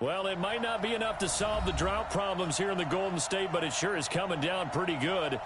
Well, it might not be enough to solve the drought problems here in the Golden State, but it sure is coming down pretty good.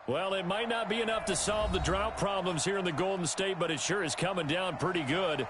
Well, it might not be enough to solve the drought problems here in the Golden State, but it sure is coming down pretty good.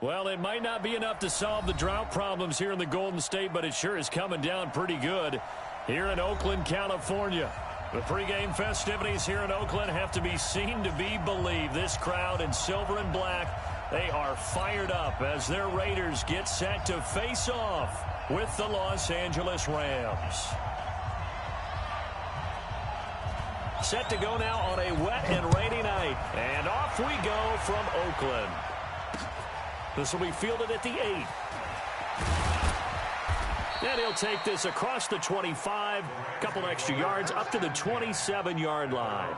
Well, it might not be enough to solve the drought problems here in the Golden State, but it sure is coming down pretty good here in Oakland, California. The pregame festivities here in Oakland have to be seen to be believed. This crowd in silver and black, they are fired up as their Raiders get set to face off with the Los Angeles Rams. Set to go now on a wet and rainy night. And off we go from Oakland. This will be fielded at the 8. And he'll take this across the 25, a couple extra yards up to the 27-yard line.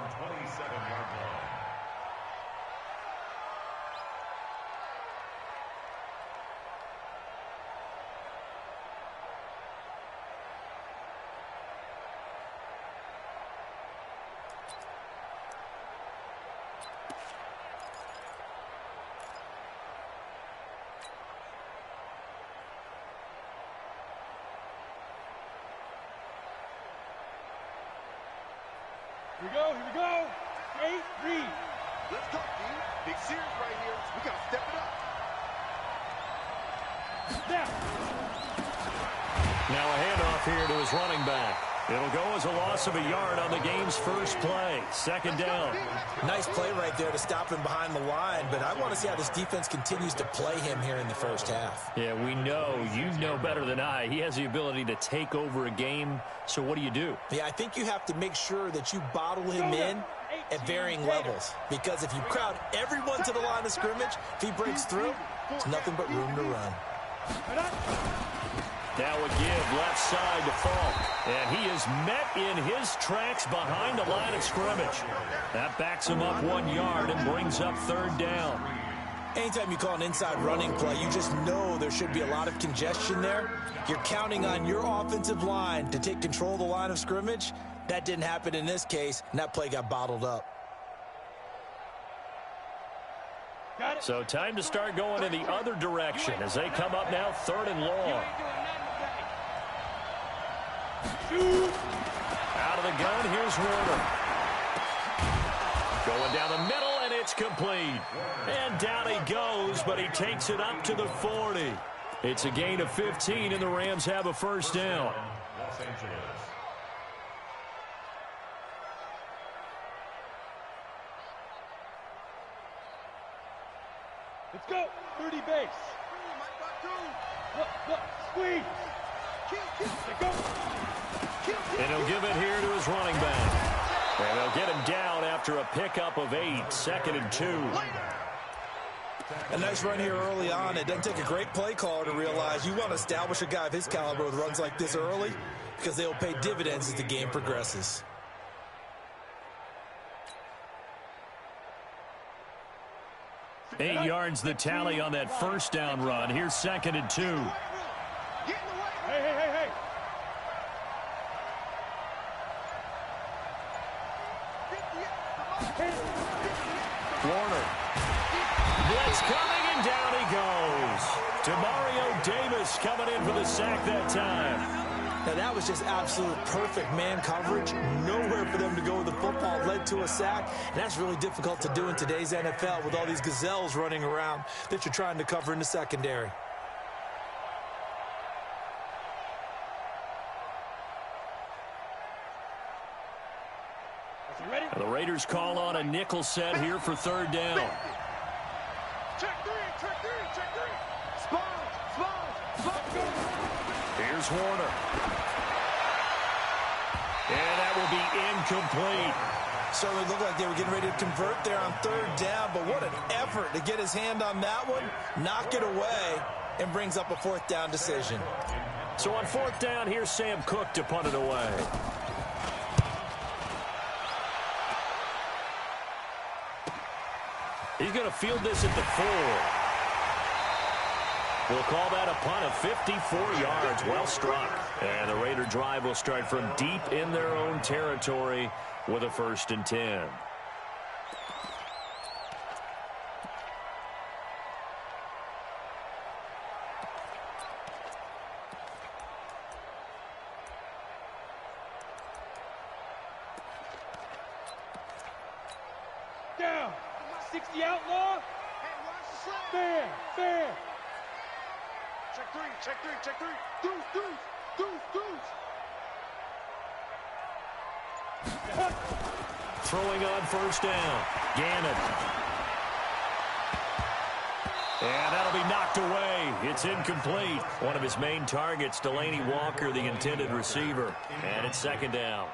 Here we go. 8, read. Let's go, D. Big series right here. We got to step it up. Snap. Now a handoff here to his running back. It'll go as a loss of a yard on the game's first play. Second down. Nice play right there to stop him behind the line, but I want to see how this defense continues to play him here in the first half. Yeah, we know. You know better than I. He has the ability to take over a game, so what do? Yeah, I think you have to make sure that you bottle him in at varying levels, because if you crowd everyone to the line of scrimmage, if he breaks through, there's nothing but room to run. Now a give left side to Falk. And he is met in his tracks behind the line of scrimmage. That backs him up 1 yard and brings up third down. Anytime you call an inside running play, you just know there should be a lot of congestion there. You're counting on your offensive line to take control of the line of scrimmage. That didn't happen in this case, and that play got bottled up. So time to start going in the other direction as they come up now third and long. Out of the gun, here's Warner. Going down the middle, and it's complete. And down he goes, but he takes it up to the 40. It's a gain of 15, and the Rams have a first down. Los Angeles. Let's go. 30 base. Look, squeeze. Let go. And he'll give it here to his running back. And they'll get him down after a pickup of 8, second and 2. A nice run here early on. It doesn't take a great play caller to realize you want to establish a guy of his caliber with runs like this early, because they will pay dividends as the game progresses. Eight yards the tally on that first down run. Here's second and 2. Hey. Warner. Blitz coming, and down he goes. Demario Davis coming in for the sack that time. Now, that was just absolute perfect man coverage. Nowhere for them to go with the football. Led to a sack. And that's really difficult to do in today's NFL with all these gazelles running around that you're trying to cover in the secondary. And the Raiders call on a nickel set here for third down. Check three. Small. Here's Warner. And that will be incomplete. Certainly looked like they were getting ready to convert there on third down, but what an effort to get his hand on that one, knock it away, and brings up a fourth down decision. So on fourth down, here's Sam Cook to punt it away. He's going to field this at the 4. We'll call that a punt of 54 yards. Well struck. And the Raider drive will start from deep in their own territory with a 1st and 10. Down. 60 outlaw. Fair, fair. Check three, check three, check three. Deuce, deuce, deuce, deuce. Throwing on first down. Gannon. And that'll be knocked away. It's incomplete. One of his main targets, Delaney Walker, the intended receiver. And it's second down.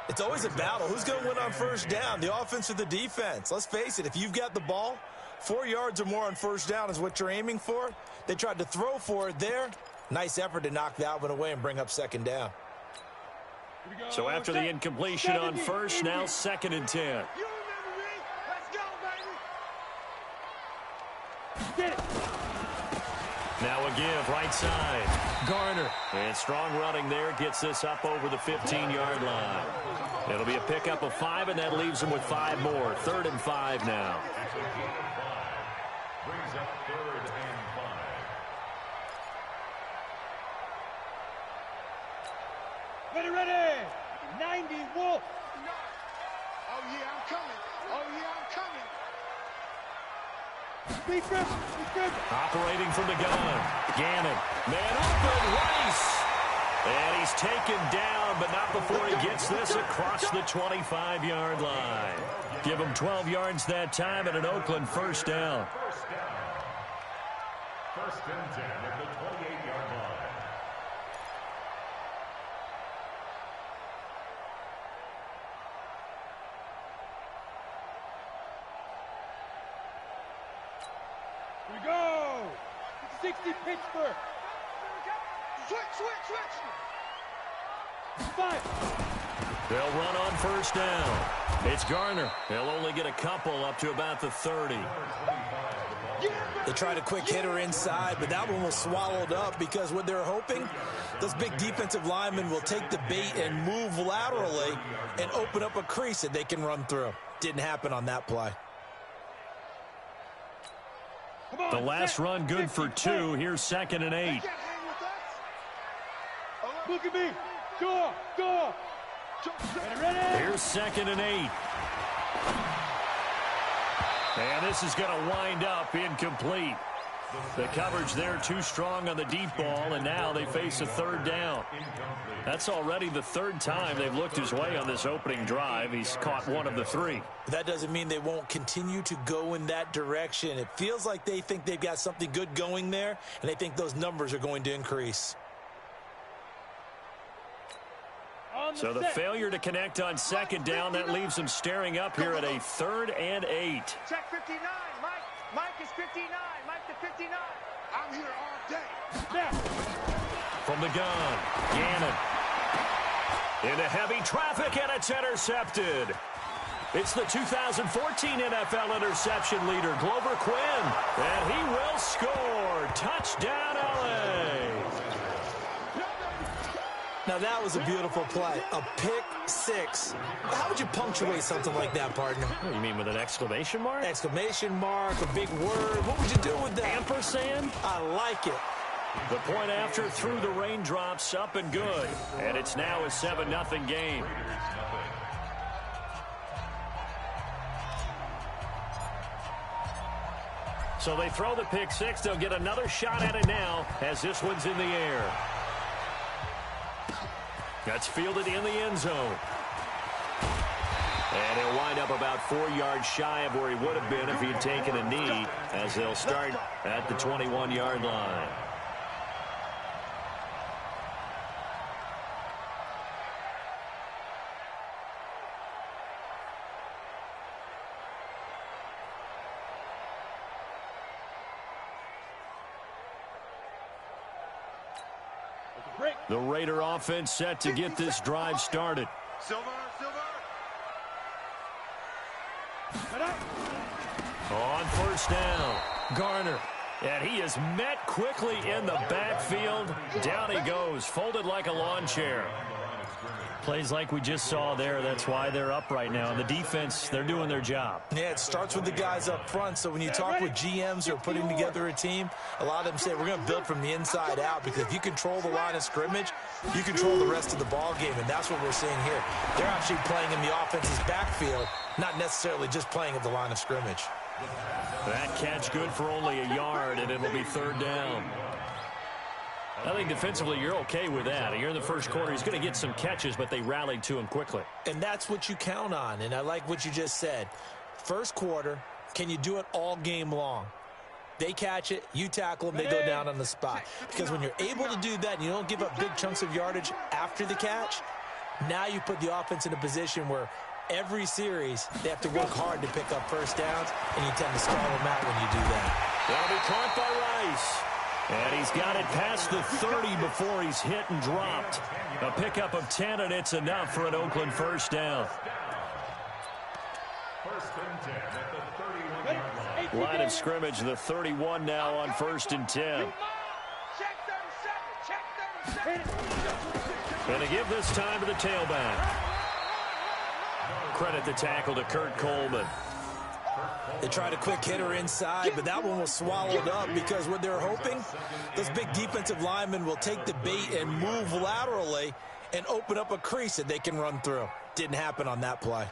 It's always a battle. Who's going to win on first down, the offense or the defense? Let's face it, if you've got the ball, 4 yards or more on first down is what you're aiming for. They tried to throw for it there. Nice effort to knock that one away and bring up second down. So after the incompletion on first, now 2nd and 10. You remember me? Let's go, baby. Get it. Now a give, right side. Garner. And strong running there gets this up over the 15-yard line. It'll be a pickup of 5, and that leaves him with 5 more. 3rd and 5 now. Brings up 3rd and 5. Ready, ready. 90 Wolf. Oh, yeah, I'm coming. Oh, yeah, I'm coming. Be good. Operating from the gun. Gannon. Man open. Rice. And he's taken down, but not before he gets this across the 25-yard line. Give him 12 yards that time and an Oakland first down. First and 10 at the 28-yard line. Here we go. 60 Pittsburgh. Switch, switch, switch. 5. They'll run on first down. It's Garner. He'll only get a couple up to about the 30. They tried a quick hitter inside, but that one was swallowed up because what they're hoping, those big defensive linemen will take the bait and move laterally and open up a crease that they can run through. Didn't happen on that play. The last run good for 2. Here's 2nd and 8. Look at me. Go. Ready. Here's 2nd and 8. And this is going to wind up incomplete. The coverage there too strong on the deep ball, and now they face a 3rd down. That's already the 3rd time they've looked his way on this opening drive. He's caught 1 of the 3. That doesn't mean they won't continue to go in that direction. It feels like they think they've got something good going there, and they think those numbers are going to increase. So the failure to connect on 2nd down, that leaves them staring up here at a 3rd and 8. Check 59, Mike. Mike is 59. Mike to 59. I'm here all day. From the gun, Gannon. Into heavy traffic, and it's intercepted. It's the 2014 NFL interception leader, Glover Quinn. And he will score. Touchdown, L.A. Now, that was a beautiful play. A pick 6. How would you punctuate something like that, partner? What, you mean with an exclamation mark? Exclamation mark, a big word. What would you do with that? Ampersand? I like it. The point after through the raindrops, up and good. And it's now a 7-0 game. So they throw the pick 6. They'll get another shot at it now as this one's in the air. That's fielded in the end zone. And he'll wind up about 4 yards shy of where he would have been if he had taken a knee, as they'll start at the 21-yard line. The Raider offense set to get this drive started. Silver. On first down, Garner. And he is met quickly in the backfield. Down he goes, folded like a lawn chair. Plays like we just saw there. That's why they're up right now. And the defense, they're doing their job. Yeah, it starts with the guys up front. So when you talk with GMs who are putting together a team, a lot of them say we're going to build from the inside out, because if you control the line of scrimmage, you control the rest of the ball game, and that's what we're seeing here. They're actually playing in the offense's backfield, not necessarily just playing at the line of scrimmage. That catch good for only a yard, and it'll be third down. I think defensively you're okay with that. Here in the first quarter, he's going to get some catches, but they rallied to him quickly. And that's what you count on, and I like what you just said. First quarter, can you do it all game long? They catch it, you tackle them, they go down on the spot. Because when you're able to do that and you don't give up big chunks of yardage after the catch, now you put the offense in a position where every series they have to work hard to pick up first downs, and you tend to stall them out when you do that. That'll be caught by Rice. And he's got it past the 30 before he's hit and dropped. A pickup of 10, and it's enough for an Oakland first down. First and 10 at the 31-yard line. Line of scrimmage, the 31 now on first and 10. Going to give this time to the tailback. Credit the tackle to Kurt Coleman. They tried a quick hitter inside, but that one was swallowed up because what they're hoping, those big defensive linemen will take the bait and move laterally and open up a crease that they can run through. Didn't happen on that play.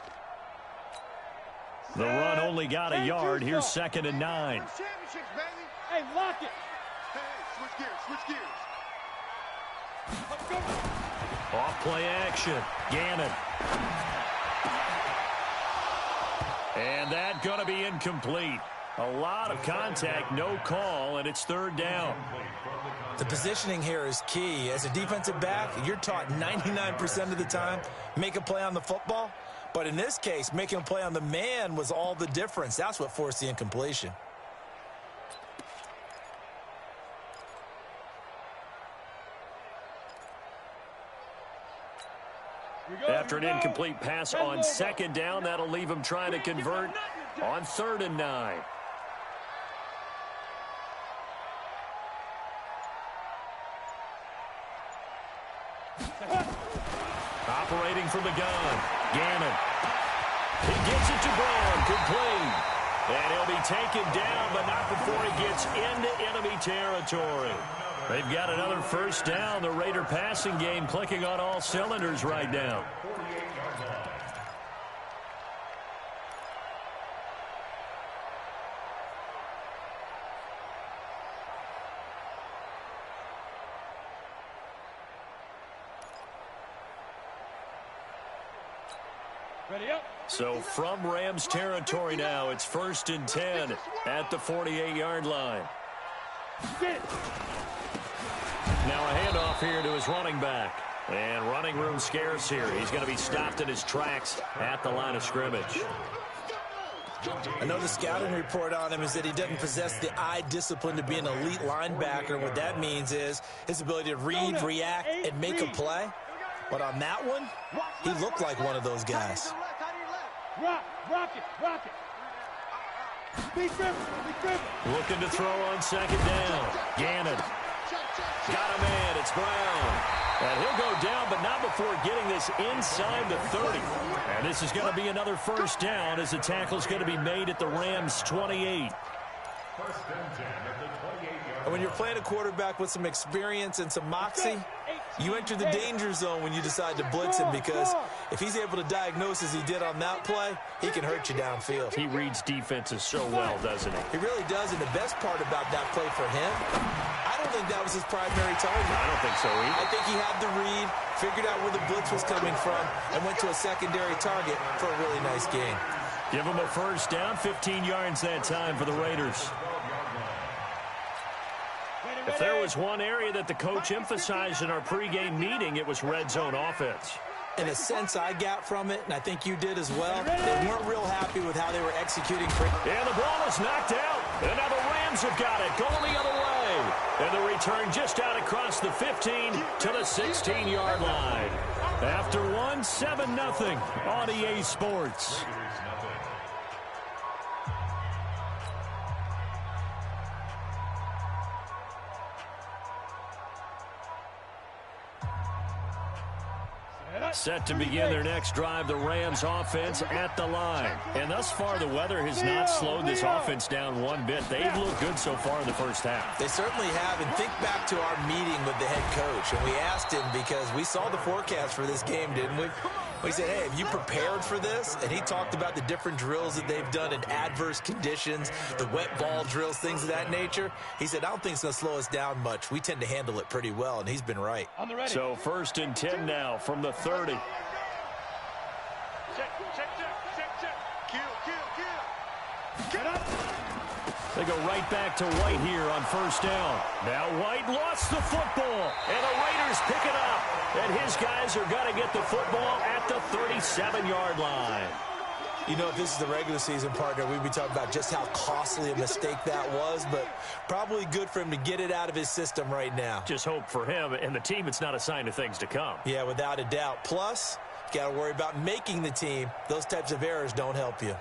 The run only got a yard. Here's 2nd and 9. Hey, lock it. Hey, switch gears. Off play action. Gannon. And that going to be incomplete. A lot of contact, no call, and it's third down. The positioning here is key. As a defensive back, you're taught 99% of the time, make a play on the football. But in this case, making a play on the man was all the difference. That's what forced the incompletion. After an incomplete pass on 2nd down, that'll leave him trying to convert on 3rd and 9. Operating from the gun, Gannon. He gets it to Brown, complete. And he'll be taken down, but not before he gets into enemy territory. They've got another first down. The Raider passing game clicking on all cylinders right now. Ready up. So from Rams territory now, it's 1st and 10 at the 48-yard line. Get it. Now a handoff here to his running back. And running room scarce here. He's going to be stopped in his tracks at the line of scrimmage. I know the scouting report on him is that he doesn't possess the eye discipline to be an elite linebacker. And what that means is his ability to read, react, and make a play. But on that one, he looked like one of those guys. Rock it. Be careful. Looking to throw on 2nd down. Gannon. Got a man. It's Brown. And he'll go down, but not before getting this inside the 30. And this is going to be another first down as the tackle's going to be made at the Rams' 28. First and 10 at the 28-yard And when you're playing a quarterback with some experience and some moxie, you enter the danger zone when you decide to blitz him, because if he's able to diagnose as he did on that play, he can hurt you downfield. He reads defenses so well, doesn't he? He really does, and the best part about that play for him, I don't think that was his primary target. I don't think so either. I think he had the read, figured out where the blitz was coming from, and went to a secondary target for a really nice gain. Give him a first down, 15 yards that time for the Raiders. If there was one area that the coach emphasized in our pregame meeting, it was red zone offense. In a sense I got from it, and I think you did as well, they weren't real happy with how they were executing. And the ball is knocked out. And now the Rams have got it, going the other way. And the return just out across the 15 to the 16-yard line. After one, 7-0 on EA Sports. Set to begin their next drive, the Rams offense at the line. And thus far, the weather has not slowed this offense down one bit. They've looked good so far in the first half. They certainly have. And think back to our meeting with the head coach. And we asked him, because we saw the forecast for this game, didn't we? He said, hey, have you prepared for this? And he talked about the different drills that they've done in adverse conditions, the wet ball drills, things of that nature. He said, I don't think it's going to slow us down much. We tend to handle it pretty well, and he's been right. So 1st and 10 now from the 30. They go right back to White here on 1st down. Now White lost the football, and the Raiders pick it up. And his guys are going to get the football at the 37-yard line. You know, if this is the regular season, partner, we'd be talking about just how costly a mistake that was, but probably good for him to get it out of his system right now. Just hope for him and the team it's not a sign of things to come. Yeah, without a doubt. Plus, you got to worry about making the team. Those types of errors don't help you.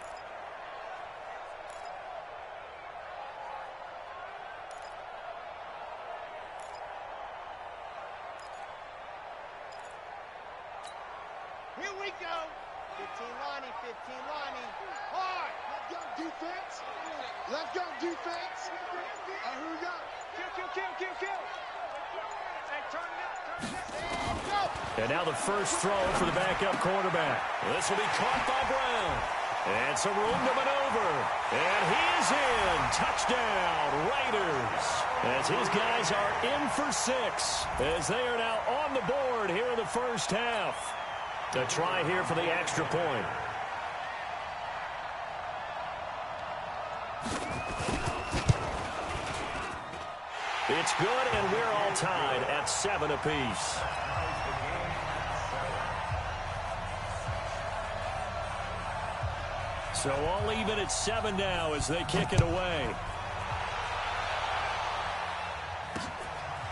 Here we go. 15 lining, 15 lining. Hard. Let's go defense. Let's go defense. Here we go. Kill. Hey, turn it up. Go. And now the first throw for the backup quarterback. This will be caught by Brown. And some room to maneuver. And he is in. Touchdown, Raiders. As his guys are in for 6. As they are now on the board here in the first half. A try here for the extra point. It's good, and we're all tied at 7 apiece. So all even at 7 now as they kick it away.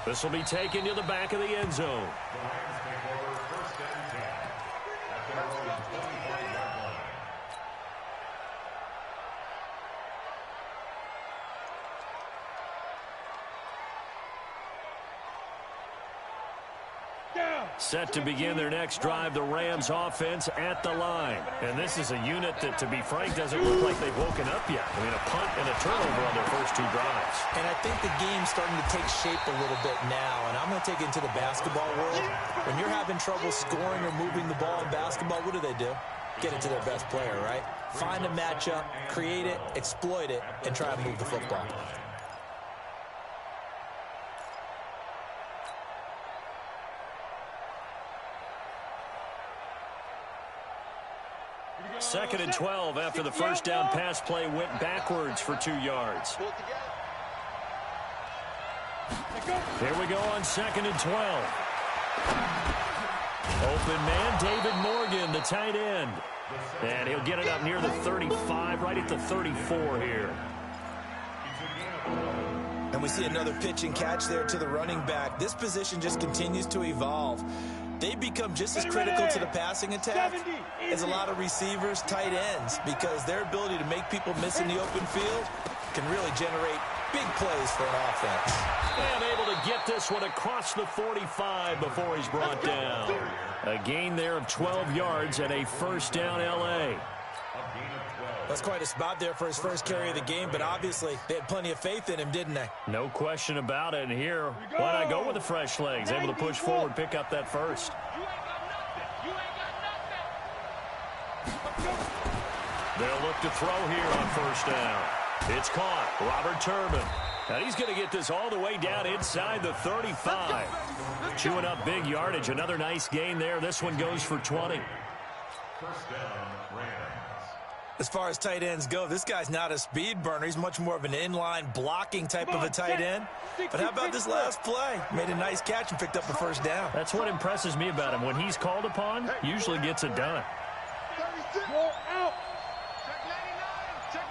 This will be taken to the back of the end zone. Set to begin their next drive, the Rams offense at the line. And this is a unit that, to be frank, doesn't look like they've woken up yet. I mean, a punt and a turnover on their first 2 drives. And I think the game's starting to take shape a little bit now. And I'm going to take it into the basketball world. When you're having trouble scoring or moving the ball in basketball, what do? Get it to their best player, right? Find a matchup, create it, exploit it, and try to move the football. Second and 12 after the first down pass play went backwards for 2 yards. Here we go on 2nd and 12. Open man, David Morgan, the tight end. And he'll get it up near the 35, right at the 34 here. And we see another pitch and catch there to the running back. This position just continues to evolve. They become just as critical to the passing attack as a lot of receivers, tight ends, because their ability to make people miss in the open field can really generate big plays for an offense. And able to get this one across the 45 before he's brought down. A gain there of 12 yards and a first down L.A. That's quite a spot there for his first carry of the game, but obviously they had plenty of faith in him, didn't they? No question about it. And here, why not go with the fresh legs? Able to push forward, pick up that first. They'll look to throw here on first down. It's caught. Robert Turbin. And he's going to get this all the way down inside the 35. Chewing up big yardage. Another nice gain there. This one goes for 20. First down, Rams. As far as tight ends go, this guy's not a speed burner. He's much more of an inline blocking type of a tight end. But how about this last play? Made a nice catch and picked up the first down. That's what impresses me about him. When he's called upon, usually gets it done. Go out. Check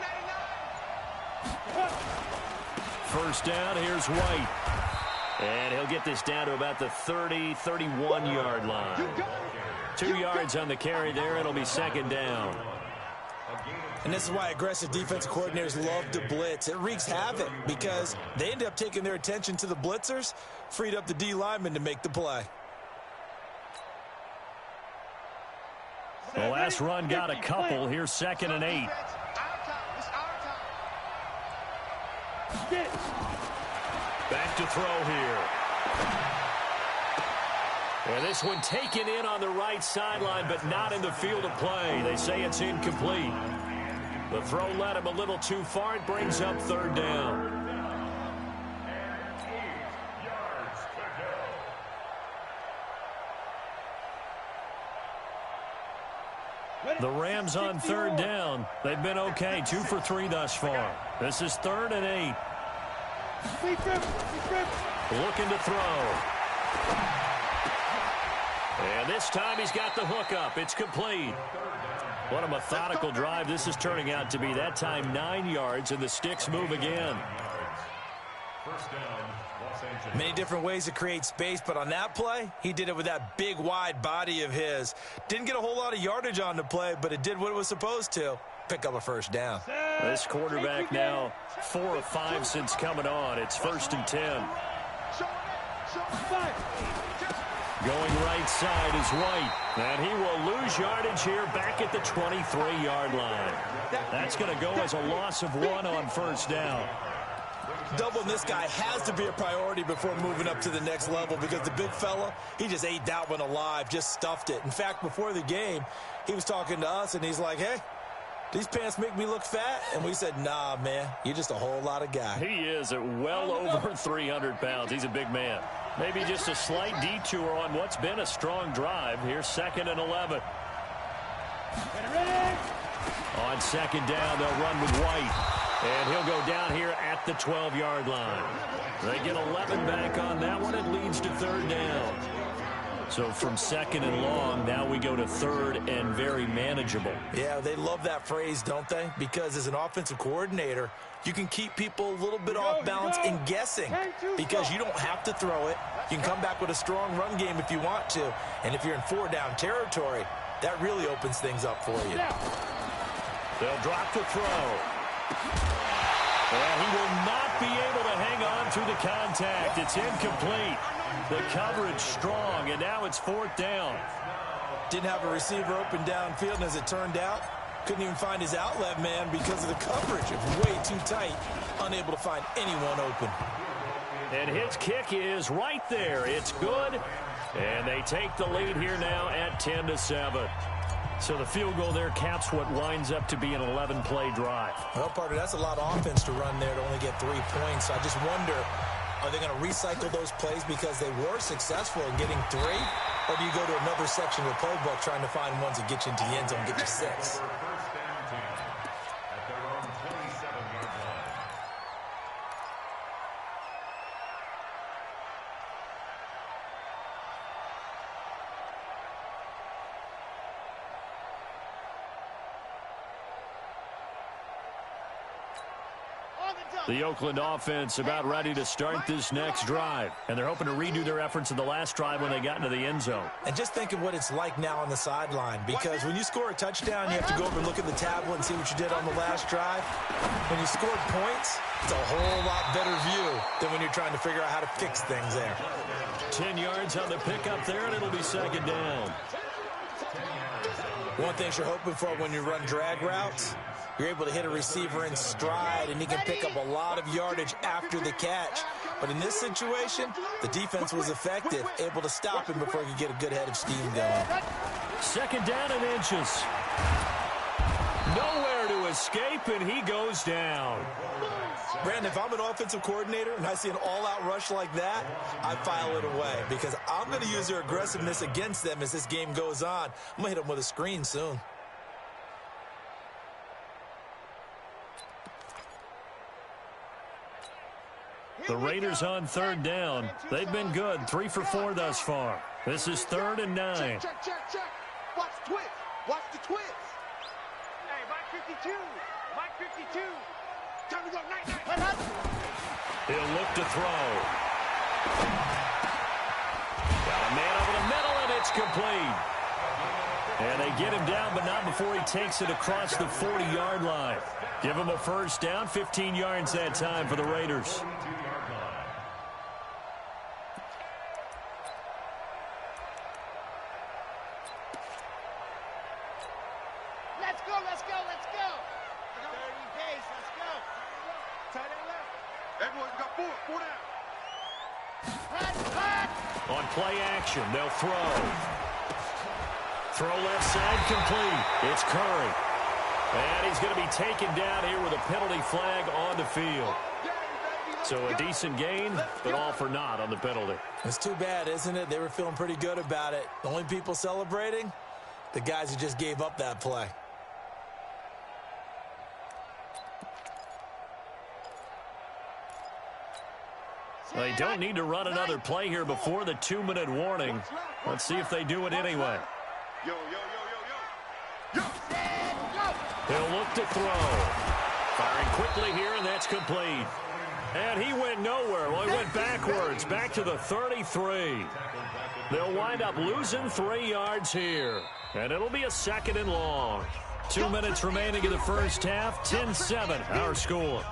99. First down, here's White. And he'll get this down to about the 30, 31-yard line. 2 yards on the carry there. It'll be second down. And this is why aggressive defensive coordinators love to blitz. It wreaks havoc because they end up taking their attention to the blitzers, freed up the D lineman to make the play. The last run got a couple. Here's 2nd and 8. Back to throw here. And this one taken in on the right sideline, but not in the field of play. They say it's incomplete. The throw led him a little too far. It brings up third down. The Rams on third down. They've been okay, 2 for 3 thus far. This is 3rd and 8. Looking to throw. And this time he's got the hook up. It's complete. What a methodical drive this is turning out to be. That time 9 yards, and the sticks move again. First down, Los Angeles. Many different ways to create space, but on that play, he did it with that big, wide body of his. Didn't get a whole lot of yardage on the play, but it did what it was supposed to. Pick up a first down. This quarterback now 4 of 5 since coming on. It's 1st and 10. Going right side is White. And he will lose yardage here back at the 23-yard line. That's going to go as a loss of 1 on first down. Doubling this guy has to be a priority before moving up to the next level because the big fella, he just ate that one alive, just stuffed it. In fact, before the game, he was talking to us, and he's like, hey, these pants make me look fat? And we said, nah, man, you're just a whole lot of guy. He is at well over 300 pounds. He's a big man. Maybe just a slight detour on what's been a strong drive. Here's 2nd and 11. On 2nd down, they'll run with White. And he'll go down here at the 12-yard line. They get 11 back on that one. It leads to 3rd down. So from 2nd and long, now we go to 3rd and very manageable. Yeah, they love that phrase, don't they? Because as an offensive coordinator, you can keep people a little bit off balance and guessing because you don't have to throw it. You can come back with a strong run game if you want to. And if you're in 4-down territory, that really opens things up for you. They'll drop the throw. Well, he will not be able to hang on through the contact. It's incomplete. The coverage strong, and now it's 4th down. Didn't have a receiver open downfield, and as it turned out, couldn't even find his outlet man because of the coverage. It was way too tight, unable to find anyone open. And his kick is right there. It's good, and they take the lead here now at 10-7. So the field goal there caps what winds up to be an 11-play drive. Well, partner, that's a lot of offense to run there to only get 3 points. I just wonder, are they going to recycle those plays because they were successful in getting 3? Or do you go to another section of the playbook trying to find ones that get you into the end zone and get you 6? The Oakland offense about ready to start this next drive. And they're hoping to redo their efforts in the last drive when they got into the end zone. And just think of what it's like now on the sideline. Because when you score a touchdown, you have to go over and look at the tablet and see what you did on the last drive. When you scored points, it's a whole lot better view than when you're trying to figure out how to fix things there. 10 yards on the pickup there, and it'll be 2nd down. One thing you're hoping for when you run drag routes, you're able to hit a receiver in stride, and he can pick up a lot of yardage after the catch. But in this situation, the defense was effective, able to stop him before he could get a good head of steam going. 2nd down and inches. Nowhere to escape, and he goes down. Brandon, if I'm an offensive coordinator and I see an all-out rush like that, I file it away because I'm going to use their aggressiveness against them as this game goes on. I'm going to hit them with a screen soon. The Raiders on 3rd down. They've been good, 3 for 4 thus far. This is 3rd and 9. Check. Watch the twist. Watch the twist. Hey, Mike 52. Mike 52. Time to go. Night. He'll look to throw. Got a man over the middle, and it's complete. And they get him down, but not before he takes it across the 40-yard line. Give him a first down, 15 yards that time for the Raiders. Let's go. 30 pace, let's go. Tight end left. Everyone got 4 down. On play action, they'll throw. Throw left side complete. It's Curry. And he's going to be taken down here with a penalty flag on the field. So a decent gain, but all for naught on the penalty. It's too bad, isn't it? They were feeling pretty good about it. The only people celebrating, the guys who just gave up that play. They don't need to run another play here before the 2-minute warning. Let's see if they do it anyway. He'll look to throw. Firing quickly here, and that's complete. And he went nowhere. Well, he went backwards, back to the 33. They'll wind up losing 3 yards here. And it'll be a 2nd and long. 2 minutes remaining in the first half. 10-7, our score.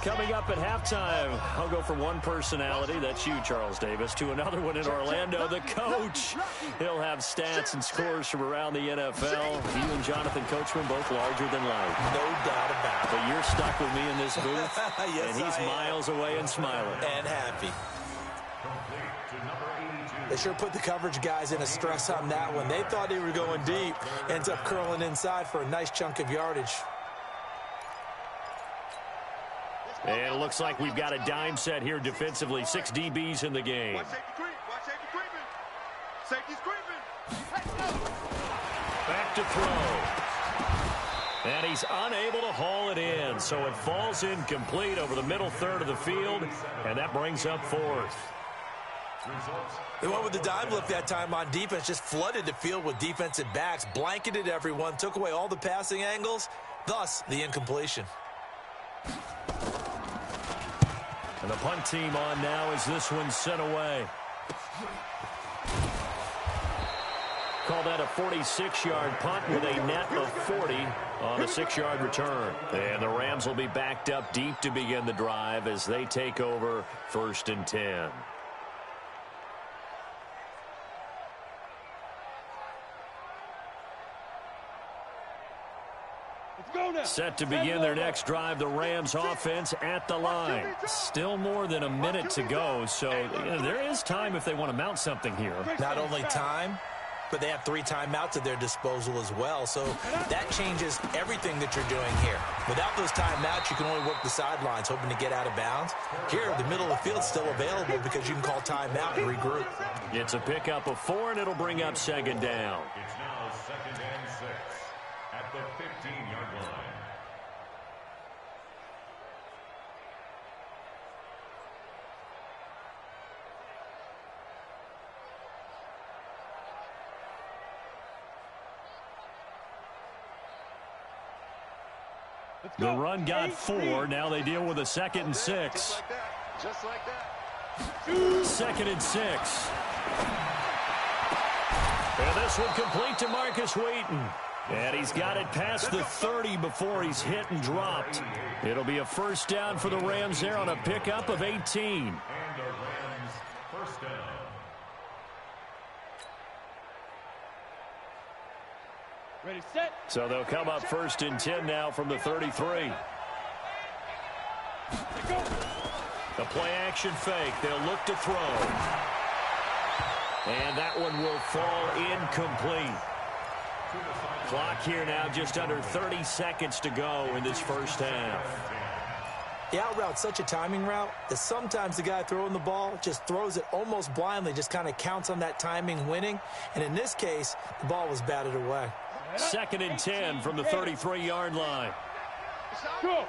Coming up at halftime, I'll go from one personality, that's you, Charles Davis, to another one in Orlando, the coach. He'll have stats and scores from around the NFL. You and Jonathan Coachman both larger than life. No doubt about it. But you're stuck with me in this booth, yes, and he's miles away and smiling. And happy. They sure put the coverage guys in a stress on that one. They thought they were going deep. Ends up curling inside for a nice chunk of yardage. And it looks like we've got a dime set here defensively. 6 DBs in the game. Watch safety creeping. Back to throw. And he's unable to haul it in. So it falls incomplete over the middle third of the field. And that brings up 4th. They went with the dime look that time on defense. Just flooded the field with defensive backs. Blanketed everyone. Took away all the passing angles. Thus, the incompletion. And the punt team on now as this one's sent away. Call that a 46-yard punt with a net of 40 on a 6-yard return. And the Rams will be backed up deep to begin the drive as they take over 1st and 10. Set to begin their next drive, the Rams offense at the line. Still more than a minute to go, so there is time if they want to mount something here. Not only time, but they have 3 timeouts at their disposal as well, so that changes everything that you're doing here. Without those timeouts, you can only work the sidelines, hoping to get out of bounds. Here, the middle of the field's still available because you can call timeout and regroup. It's a pickup of 4, and it'll bring up 2nd down. It's now 2nd and 6 at the 15-yard line. The run got 4. Now they deal with a 2nd and 6. Just like that. 2nd and 6. And this one complete to Marcus Wheaton. And he's got it past the 30 before he's hit and dropped. It'll be a 1st down for the Rams there on a pickup of 18. And the Rams 1st down. Ready, set. So they'll come up 1st and 10 now from the 33. The play action fake. They'll look to throw. And that one will fall incomplete. Clock here now just under 30 seconds to go in this first half. The out route's such a timing route that sometimes the guy throwing the ball just throws it almost blindly, just kind of counts on that timing winning. And in this case, the ball was batted away. 2nd and 10 from the 33-yard line. Go.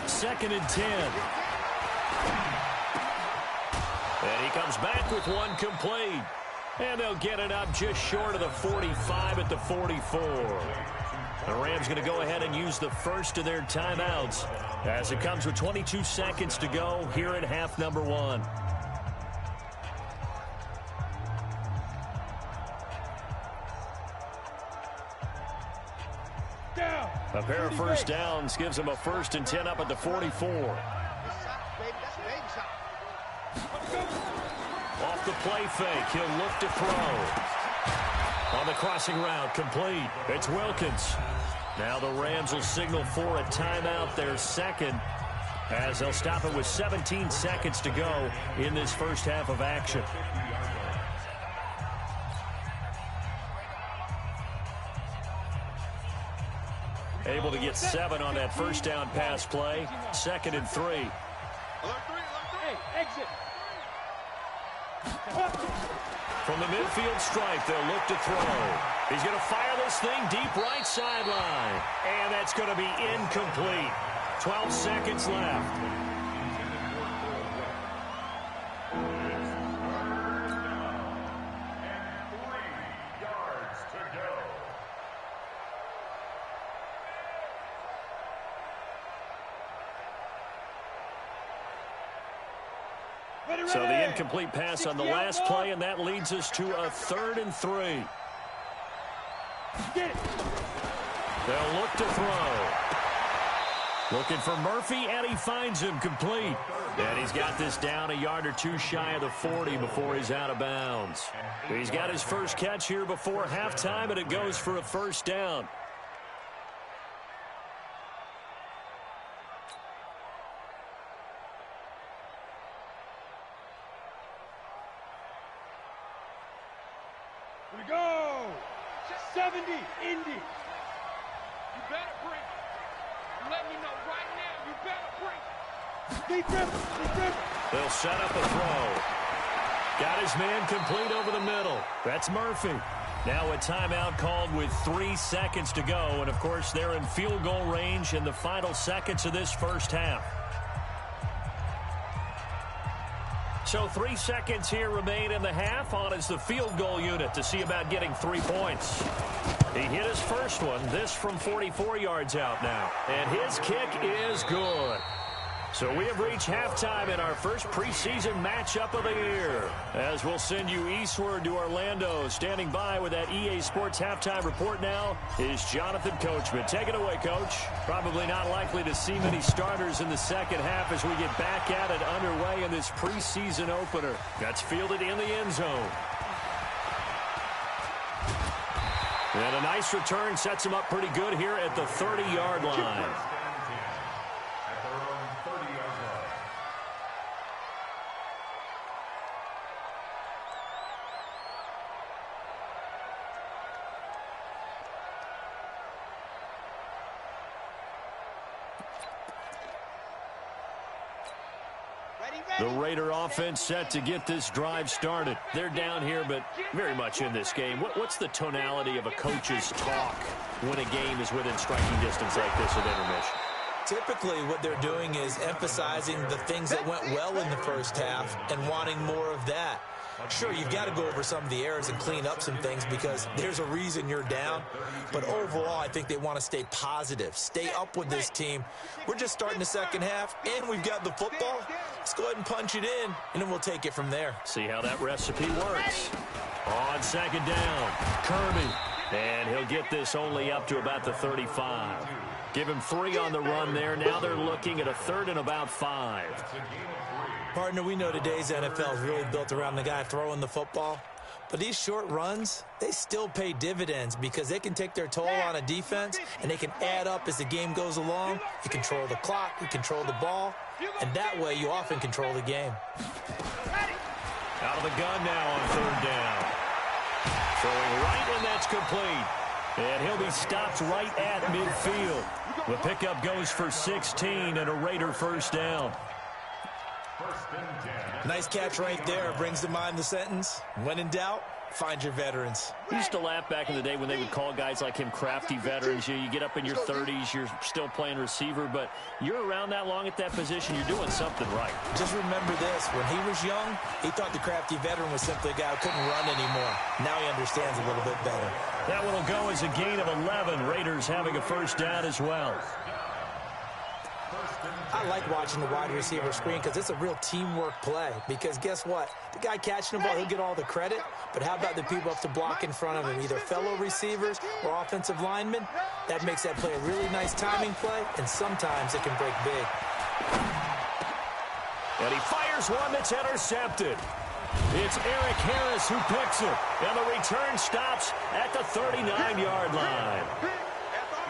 2nd and 10. And he comes back with one complete. And they'll get it up just short of the 45 at the 44. The Rams going to go ahead and use the first of their timeouts as it comes with 22 seconds to go here in half number 1. A pair of first downs gives them a 1st and 10 up at the 44. the play fake. He'll look to throw. On the crossing route, complete. It's Wilkins. Now the Rams will signal for a timeout, their second, as they'll stop it with 17 seconds to go in this first half of action. Able to get 7 on that first down pass play. 2nd and 3. Hey, exit. From the midfield stripe, they'll look to throw. He's going to fire this thing deep right sideline. And that's going to be incomplete. 12 seconds left. So the incomplete pass on the last play, and that leads us to a 3rd and 3. They'll look to throw. Looking for Murphy, and he finds him complete. And he's got this down a yard or two shy of the 40 before he's out of bounds. He's got his first catch here before halftime, and it goes for a first down. Here we go. 70, Indy. You better bring it. Let me know right now. You better bring it. Defense. They'll set up a throw. Got his man complete over the middle. That's Murphy. Now a timeout called with 3 seconds to go. And, of course, they're in field goal range in the final seconds of this first half. So 3 seconds here remain in the half. On is the field goal unit to see about getting 3 points. He hit his first one. This from 44 yards out now. And his kick is good. So we have reached halftime in our first preseason matchup of the year. As we'll send you eastward to Orlando. Standing by with that EA Sports halftime report now is Jonathan Coachman. Take it away, Coach. Probably not likely to see many starters in the second half as we get back at it underway in this preseason opener. That's fielded in the end zone. And a nice return sets him up pretty good here at the 30-yard line. The Raider offense set to get this drive started. They're down here, but very much in this game. What's the tonality of a coach's talk when a game is within striking distance like this at intermission? Typically, what they're doing is emphasizing the things that went well in the first half and wanting more of that. Sure, you've got to go over some of the errors and clean up some things because there's a reason you're down. But overall, I think they want to stay positive, stay up with this team. We're just starting the second half, and we've got the football. Let's go ahead and punch it in, and then we'll take it from there. See how that recipe works. On second down, Kirby. And he'll get this only up to about the 35. Give him 3 on the run there. Now they're looking at a 3rd and about 5. Partner, we know today's NFL is really built around the guy throwing the football. But these short runs, they still pay dividends because they can take their toll on a defense and they can add up as the game goes along. You control the clock, you control the ball, and that way you often control the game. Out of the gun now on 3rd down. Throwing right, and that's complete. And he'll be stopped right at midfield. The pickup goes for 16 and a Raider first down. Nice catch right there. Brings to mind the sentence, when in doubt, find your veterans. We used to laugh back in the day when they would call guys like him crafty veterans. You get up in your 30s, you're still playing receiver, but you're around that long at that position, you're doing something right. Just remember this, when he was young, he thought the crafty veteran was simply a guy who couldn't run anymore. Now he understands a little bit better. That one will go as a gain of 11. Raiders having a first down as well. I like watching the wide receiver screen because it's a real teamwork play. Because guess what? The guy catching the ball, he'll get all the credit. But how about the people up to block in front of him, either fellow receivers or offensive linemen? That makes that play a really nice timing play, and sometimes it can break big. And he fires one that's intercepted. It's Eric Harris who picks it. And the return stops at the 39-yard line.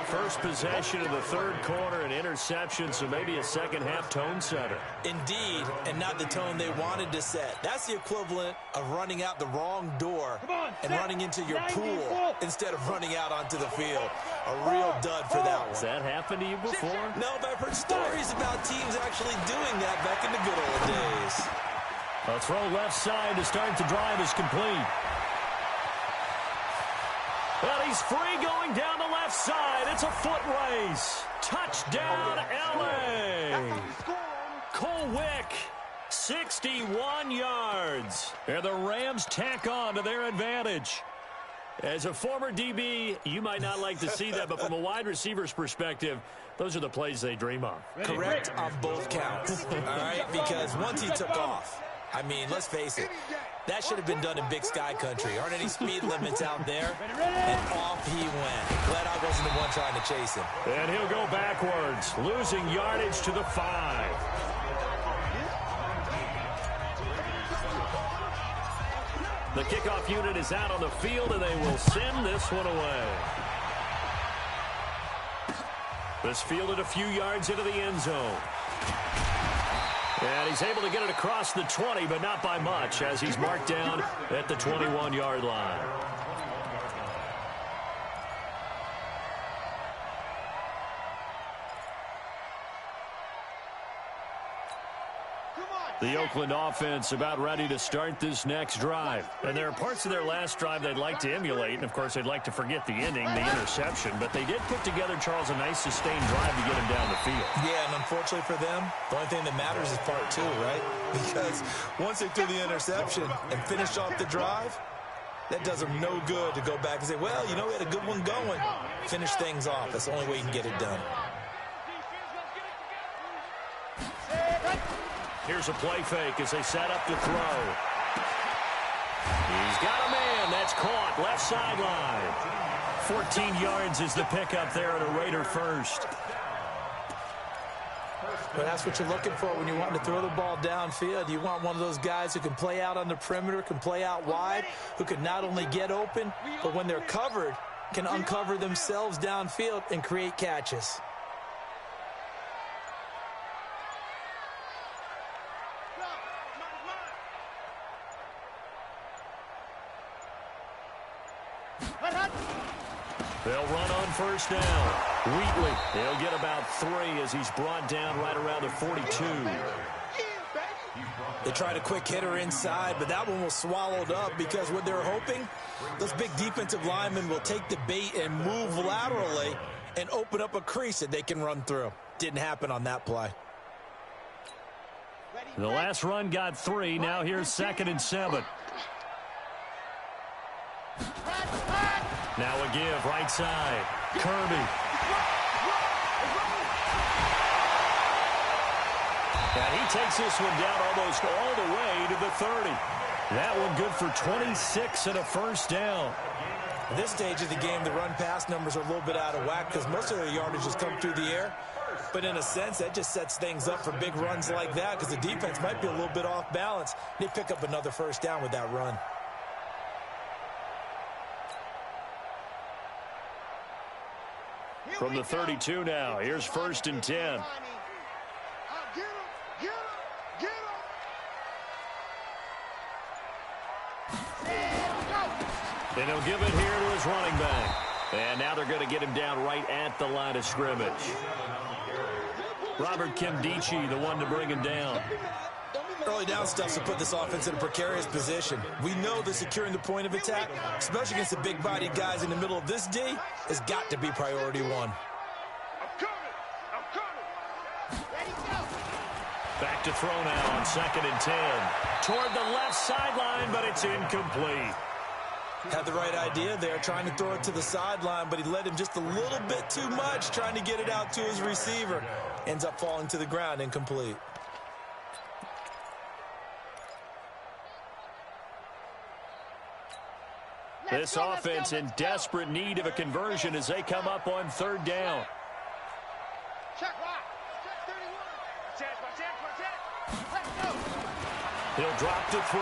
First possession of the third quarter, an interception, so maybe a second-half tone setter. Indeed, and not the tone they wanted to set. That's the equivalent of running out the wrong door and running into your pool instead of running out onto the field. A real dud for that one. Has that happened to you before? No, but I've heard stories about teams actually doing that back in the good old days. A throw left side to start the drive is complete. Well, he's free going down the left side. It's a foot race. Touchdown, L.A. Cole Wick, 61 yards. And the Rams tack on to their advantage. As a former DB, you might not like to see that, but from a wide receiver's perspective, those are the plays they dream of. Correct on both counts, all right? Because once he took off, I mean, let's face it, that should have been done in Big Sky country. Aren't any speed limits out there? And off he went. Glad I wasn't the one trying to chase him. And he'll go backwards, losing yardage to the 5. The kickoff unit is out on the field, and they will send this one away. This fielded a few yards into the end zone. And he's able to get it across the 20, but not by much, as he's marked down at the 21-yard line. The Oakland offense about ready to start this next drive. And there are parts of their last drive they'd like to emulate. And, of course, they'd like to forget the ending, the interception. But they did put together, Charles, a nice sustained drive to get him down the field. Yeah, and unfortunately for them, the only thing that matters is part 2, right? Because once they threw the interception and finished off the drive, that does them no good to go back and say, well, you know, we had a good one going. Finish things off. That's the only way you can get it done. Here's a play fake as they set up the throw. He's got a man. That's caught. Left sideline. 14 yards is the pickup there at a Raider first. But that's what you're looking for when you want to throw the ball downfield. You want one of those guys who can play out on the perimeter, can play out wide, who can not only get open, but when they're covered, can uncover themselves downfield and create catches. They'll run on first down. Wheatley, he'll get about 3 as he's brought down right around the 42. They tried a quick hitter inside, but that one was swallowed up because what they're hoping, those big defensive linemen will take the bait and move laterally and open up a crease that they can run through. Didn't happen on that play. The last run got 3. Now here's 2nd and 7. Now a give, right side. Kirby. And he takes this one down almost all the way to the 30. That one good for 26 and a first down. At this stage of the game, the run-pass numbers are a little bit out of whack because most of their yardage has come through the air. But in a sense, that just sets things up for big runs like that because the defense might be a little bit off balance. They pick up another first down with that run. From the 32 now, here's 1st and 10. And he'll give it here to his running back. And now they're going to get him down right at the line of scrimmage. Robert Kimdichie, the one to bring him down. Early down stuff to put this offense in a precarious position. We know that securing the point of attack, especially against the big-bodied guys in the middle of this D, has got to be priority 1. Back to throw now on 2nd and 10. Toward the left sideline, but it's incomplete. Had the right idea there, trying to throw it to the sideline, but he led him just a little bit too much, trying to get it out to his receiver. Ends up falling to the ground, incomplete. This offense in desperate need of a conversion as they come up on 3rd down. He'll drop to throw.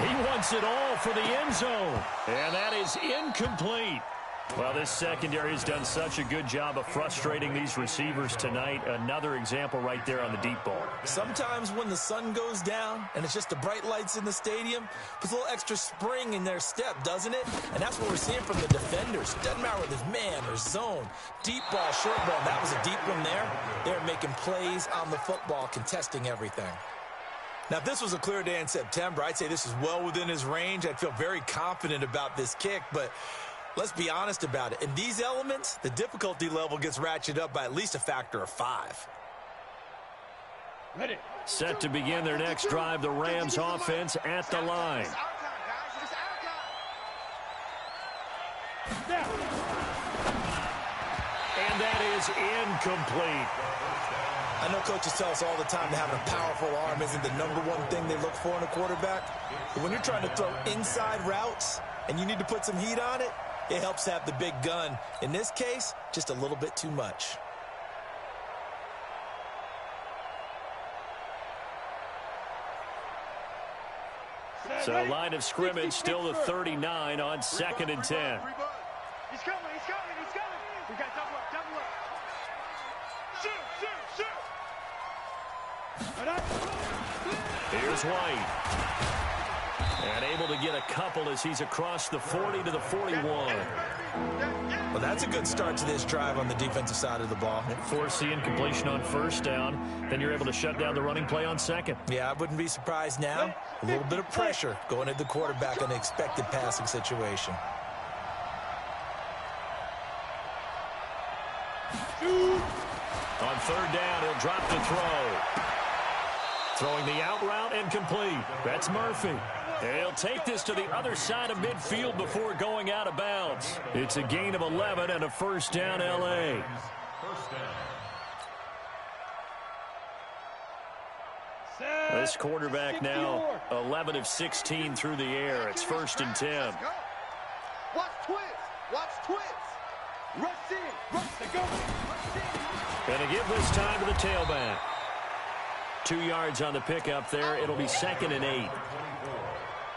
He wants it all for the end zone. And that is incomplete. Well, this secondary has done such a good job of frustrating these receivers tonight. Another example right there on the deep ball. Sometimes when the sun goes down and it's just the bright lights in the stadium, puts a little extra spring in their step, doesn't it? And that's what we're seeing from the defenders. Doesn't matter whether it's man or zone. Deep ball, short ball. That was a deep one there. They're making plays on the football, contesting everything. Now, if this was a clear day in September, I'd say this is well within his range. I'd feel very confident about this kick, but let's be honest about it. In these elements, the difficulty level gets ratcheted up by at least a factor of 5. Ready. Set to begin their next drive, the Rams offense at the line. And that is incomplete. I know coaches tell us all the time that having a powerful arm isn't the #1 thing they look for in a quarterback. But when you're trying to throw inside routes and you need to put some heat on it, it helps have the big gun. In this case, just a little bit too much. So line of scrimmage still the 39 on 2nd and 10. He's coming. We got double up. Shoot. Here's White. And able to get a couple as he's across the 40 to the 41. Well, that's a good start to this drive on the defensive side of the ball. Force the incompletion on 1st down. Then you're able to shut down the running play on 2nd. Yeah, I wouldn't be surprised now. A little bit of pressure going at the quarterback in an expected passing situation. On 3rd down, he'll drop to throw. Throwing the out route and complete. That's Murphy. He'll take this to the other side of midfield before going out of bounds. It's a gain of 11 and a 1st down, L.A. This quarterback now 11 of 16 through the air. It's 1st and 10. Watch twist. Rush in. Going to give this time to the tailback. 2 yards on the pickup there. It'll be 2nd and 8.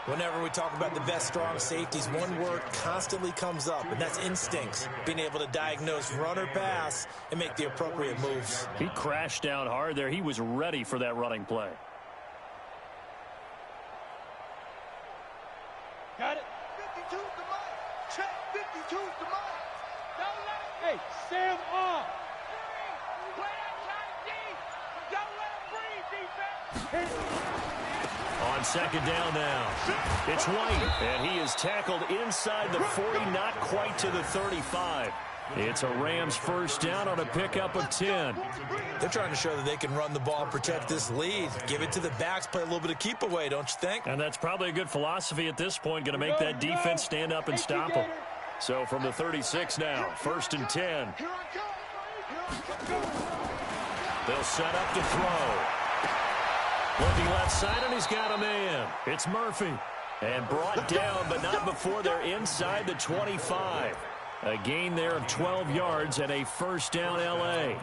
Whenever we talk about the best strong safeties, one word constantly comes up, and that's instincts. Being able to diagnose run or pass and make the appropriate moves. He crashed down hard there. He was ready for that running play. Got it. 52's the mark. Check. 52's the mark. Don't let him. Hey, Sam off. On 2nd down now, it's White, and he is tackled inside the 40, not quite to the 35. It's a Rams 1st down on a pickup of 10. They're trying to show that they can run the ball and protect this lead. Give it to the backs, play a little bit of keep away, don't you think? And that's probably a good philosophy at this point, going to make that defense stand up and stop them. So from the 36 now, 1st and 10. They'll set up to throw. Looking left side, and he's got a man. It's Murphy. And brought down, but not before they're inside the 25. A gain there of 12 yards and a 1st down, L.A.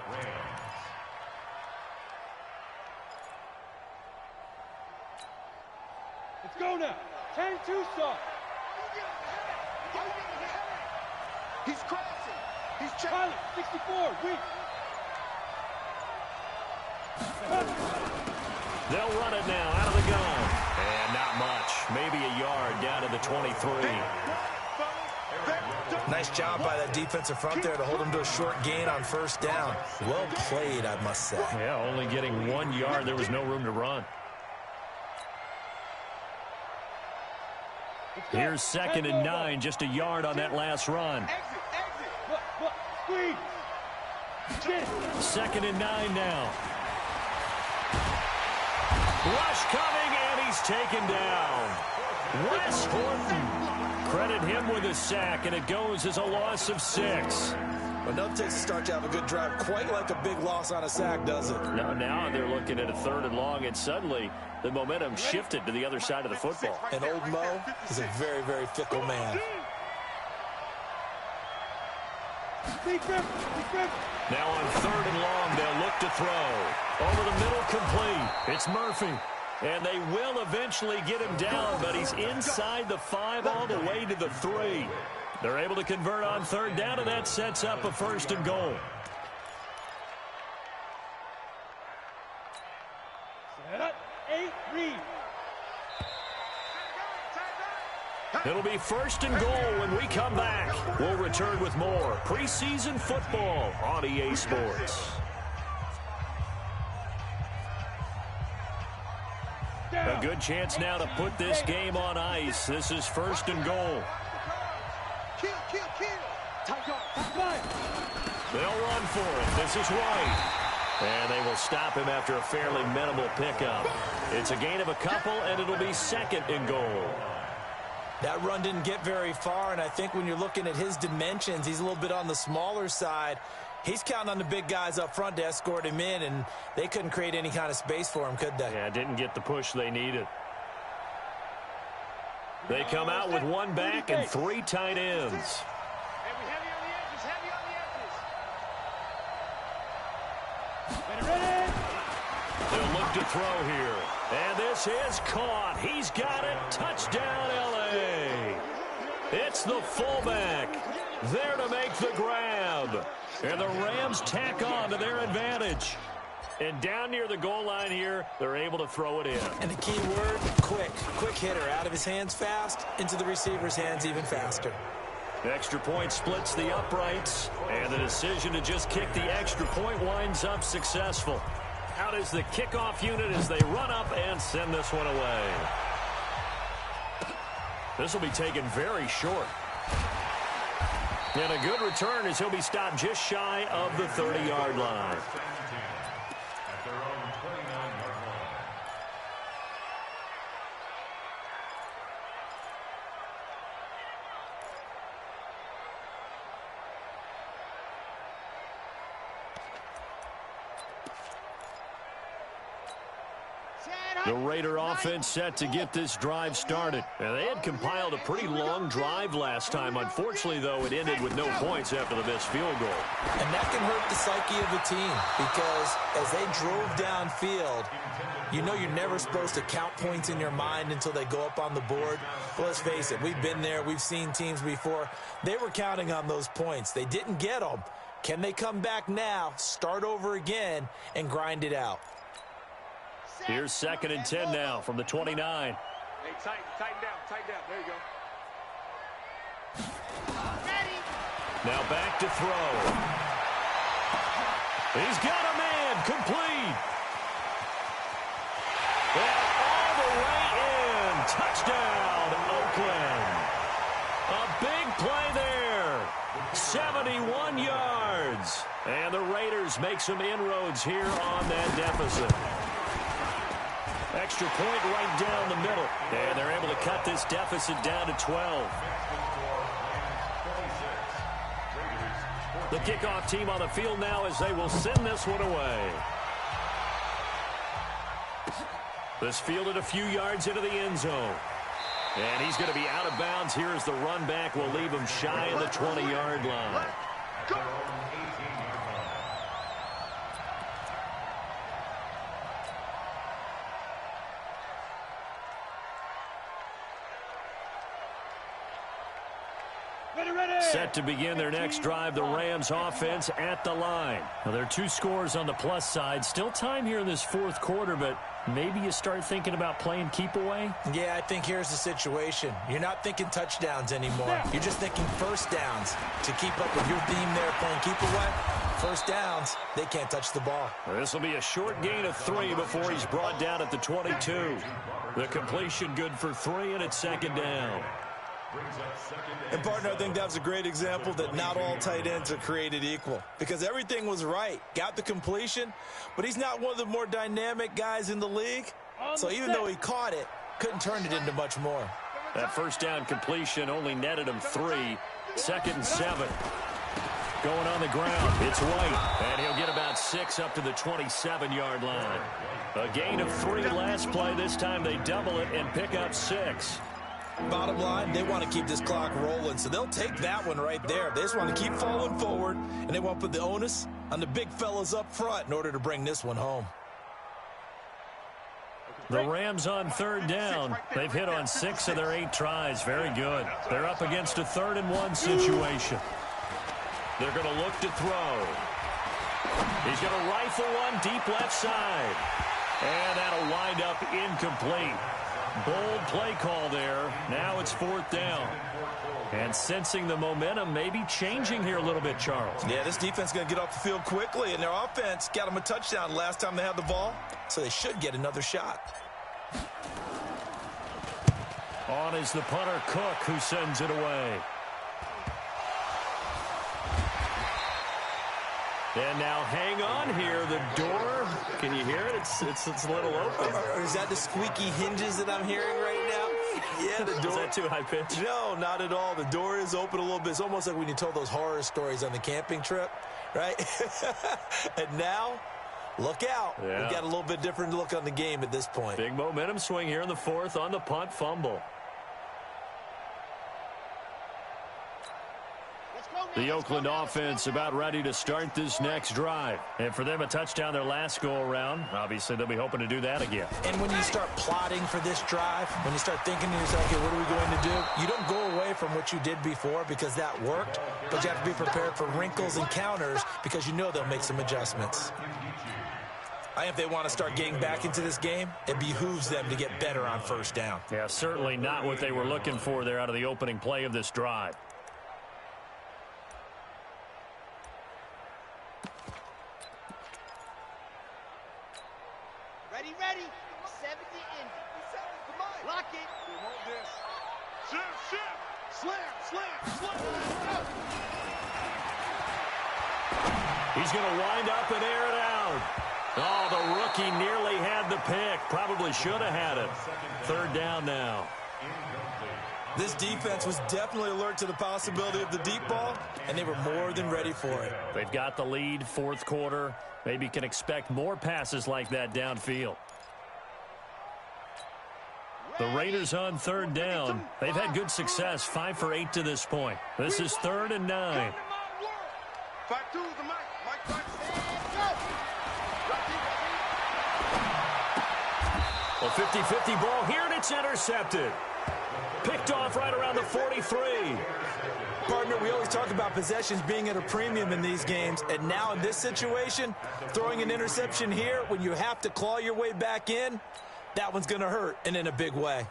Let's go now. 10-2 start. He's crashing. He's checking. Pilot, 64, weak. They'll run it now out of the gun. And not much. Maybe a yard down to the 23. Nice job by that defensive front there to hold him to a short gain on 1st down. Well played, I must say. Yeah, only getting 1 yard. There was no room to run. Here's 2nd and 9, just a yard on that last run. Squeeze. 2nd and 9 now. Rush coming, and he's taken down. Wes Horton. Credit him with a sack, and it goes as a loss of 6. Well, no takes a start to have a good drive, quite like a big loss on a sack, does it? Now they're looking at a 3rd and long, and suddenly the momentum shifted to the other side of the football. And old Mo is a very, very fickle man. Now on 3rd and long, they'll look to throw. Over the middle, complete. It's Murphy. And they will eventually get him down, but he's inside the 5 all the way to the 3. They're able to convert on 3rd down, and that sets up a 1st and goal. Set, 8, read. It'll be 1st and goal when we come back. We'll return with more preseason football on EA Sports. A good chance now to put this game on ice. This is 1st and goal. Kill, kill, kill. They'll run for it. This is White. And they will stop him after a fairly minimal pickup. It's a gain of a couple, and it'll be 2nd and goal. That run didn't get very far, and I think when you're looking at his dimensions, he's a little bit on the smaller side. He's counting on the big guys up front to escort him in, and they couldn't create any kind of space for him, could they? Yeah, didn't get the push they needed. They come out with 1 back and 3 tight ends. Heavy on the edges, heavy on the edges. Ready. They'll look to throw here. And this is caught. He's got it. Touchdown, L.A. It's the fullback there to make the grab. And the Rams tack on to their advantage. And down near the goal line here, they're able to throw it in. And the key word, quick. Quick hitter. Out of his hands fast, into the receiver's hands even faster. Extra point splits the uprights. And the decision to just kick the extra point winds up successful. Out is the kickoff unit as they run up and send this one away. This will be taken very short. And a good return as he'll be stopped just shy of the 30-yard line. At their own 29-yard line. The Raider offense set to get this drive started. And they had compiled a pretty long drive last time. Unfortunately, though, it ended with no points after the missed field goal. And that can hurt the psyche of the team because as they drove downfield, you know you're never supposed to count points in your mind until they go up on the board. But let's face it, we've been there. We've seen teams before. They were counting on those points. They didn't get them. Can they come back now, start over again, and grind it out? Here's 2nd and 10 now from the 29. Hey, tighten down. There you go. Ready. Now back to throw. He's got a man complete. And all the way in. Touchdown, Oakland. A big play there. 71 yards. And the Raiders make some inroads here on that deficit. Extra point right down the middle. And they're able to cut this deficit down to 12. The kickoff team on the field now as they will send this one away. This fielded a few yards into the end zone. And he's going to be out of bounds here as the run back will leave him shy of the 20-yard line. Set to begin their next drive, the Rams offense at the line. Now, there are 2 scores on the plus side. Still time here in this 4th quarter, but maybe you start thinking about playing keep away? Yeah, I think here's the situation. You're not thinking touchdowns anymore. You're just thinking first downs. To keep up with your theme there, playing keep away, first downs, they can't touch the ball. This will be a short gain of 3 before he's brought down at the 22. The completion good for 3, and it's 2nd down. And, partner, I think that was a great example that not all tight ends are created equal because everything was right. Got the completion, but he's not one of the more dynamic guys in the league. So even though he caught it, couldn't turn it into much more. That first down completion only netted him 3. 2nd and 7. Going on the ground, it's White, and he'll get about 6 up to the 27-yard line. A gain of 3 last play. This time they double it and pick up 6. Bottom line, they want to keep this clock rolling, so they'll take that one right there. They just want to keep falling forward, and they want to put the onus on the big fellas up front in order to bring this one home. The Rams on third down. They've hit on 6 of their 8 tries. Very good. They're up against a 3rd-and-1 situation. They're going to look to throw. He's going to rifle one deep left side. And that'll wind up incomplete. Bold play call there. Now it's 4th down. And sensing the momentum may be changing here a little bit, Charles. Yeah, this defense is going to get off the field quickly, and their offense got them a touchdown last time they had the ball, so they should get another shot. On is the punter, Cook, who sends it away. And now hang on here. The door, can you hear it? It's a little open. Or is that the squeaky hinges that I'm hearing right now? Yeah, the door. Is that too high pitch? No, not at all. The door is open a little bit. It's almost like when you told those horror stories on the camping trip, right? And now, look out. Yeah. We've got a little bit different look on the game at this point. Big momentum swing here in the 4th on the punt fumble. The Oakland offense about ready to start this next drive. And for them, a touchdown their last go-around. Obviously, they'll be hoping to do that again. And when you start plotting for this drive, when you start thinking to yourself, okay, what are we going to do? You don't go away from what you did before because that worked, but you have to be prepared for wrinkles and counters because you know they'll make some adjustments. I think if they want to start getting back into this game, it behooves them to get better on 1st down. Yeah, certainly not what they were looking for there out of the opening play of this drive. Ready. 70 in. Come on. Lock it. We want this. Slam. He's going to wind up and air it out. Oh, the rookie nearly had the pick. Probably should have had it. 3rd down now. This defense was definitely alert to the possibility of the deep ball, and they were more than ready for it. They've got the lead, 4th quarter. Maybe can expect more passes like that downfield. The Raiders on 3rd down. They've had good success, 5 for 8 to this point. This is 3rd and 9. A 50-50 ball here, and it's intercepted. Picked off right around the 43. Partner, we always talk about possessions being at a premium in these games, and now in this situation, throwing an interception here when you have to claw your way back in, that one's going to hurt, and in a big way.